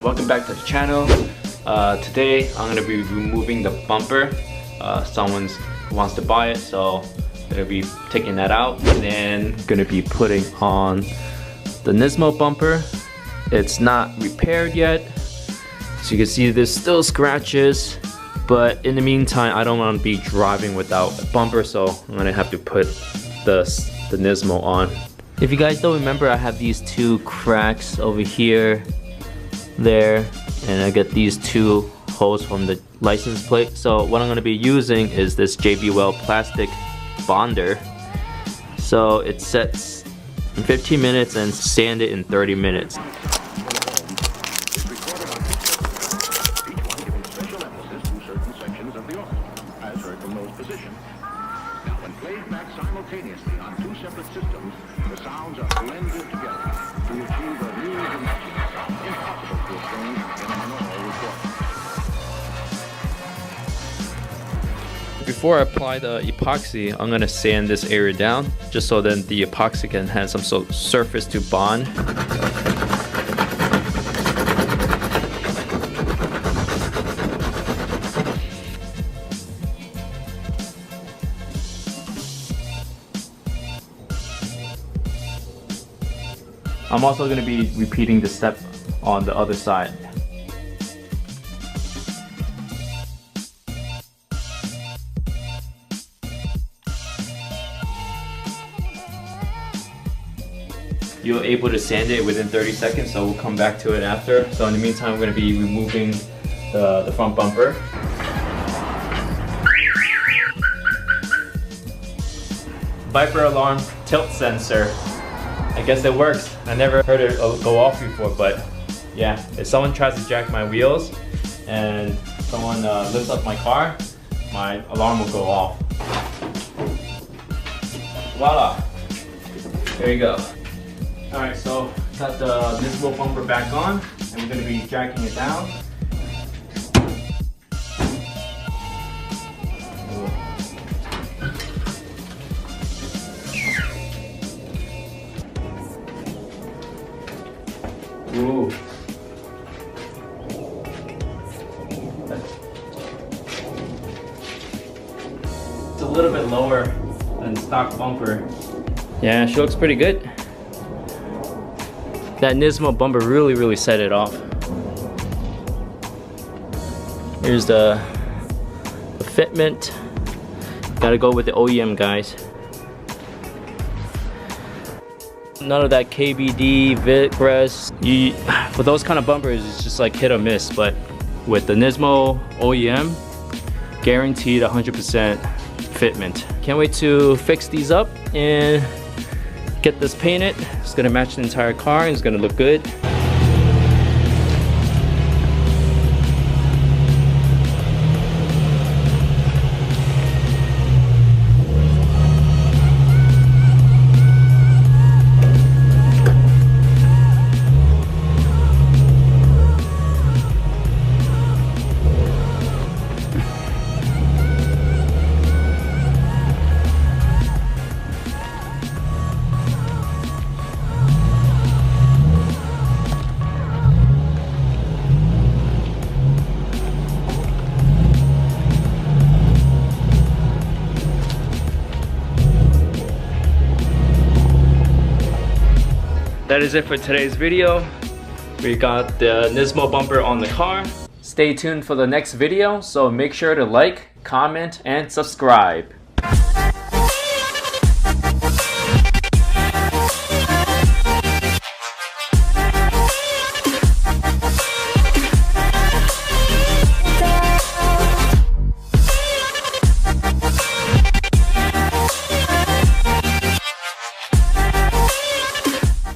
Welcome back to the channel. Today I'm going to be removing the bumper. Someone wants to buy it, so I'm going to be taking that out and then going to be putting on the Nismo bumper. It's not repaired yet, so you can see there's still scratches, but in the meantime I don't want to be driving without a bumper, so I'm going to have to put the Nismo on. If you guys don't remember, I have these two cracks over here, there, and I get these two holes from the license plate. So what I'm going to be using is this JBL plastic bonder. So it sets in 15 minutes and sand it in 30 minutes. Played back simultaneously on two separate systems, the sounds are blended together to achieve a new dimension impossible to obtain in a normal recording. Before I apply the epoxy, I'm going to sand this area down just so then the epoxy can have some sort of surface to bond. I'm also going to be repeating the step on the other side. You're able to sand it within 30 seconds, so we'll come back to it after. So in the meantime, I'm going to be removing the front bumper. Viper alarm tilt sensor. I guess it works. I never heard it go off before, but yeah, if someone tries to jack my wheels and someone lifts up my car, my alarm will go off. Voila! There you go. Alright, so got the Nismo bumper back on, and we're going to be jacking it down. Ooh. It's a little bit lower than stock bumper. Yeah, she looks pretty good. That Nismo bumper really set it off. Here's the fitment. Gotta go with the OEM, guys. None of that KBD, Vitgress. For those kind of bumpers, it's just like hit or miss. But with the Nismo OEM, guaranteed 100% fitment. Can't wait to fix these up and get this painted. It's gonna match the entire car and it's gonna look good. That is it for today's video. We got the Nismo bumper on the car. Stay tuned for the next video, so make sure to like, comment, and subscribe.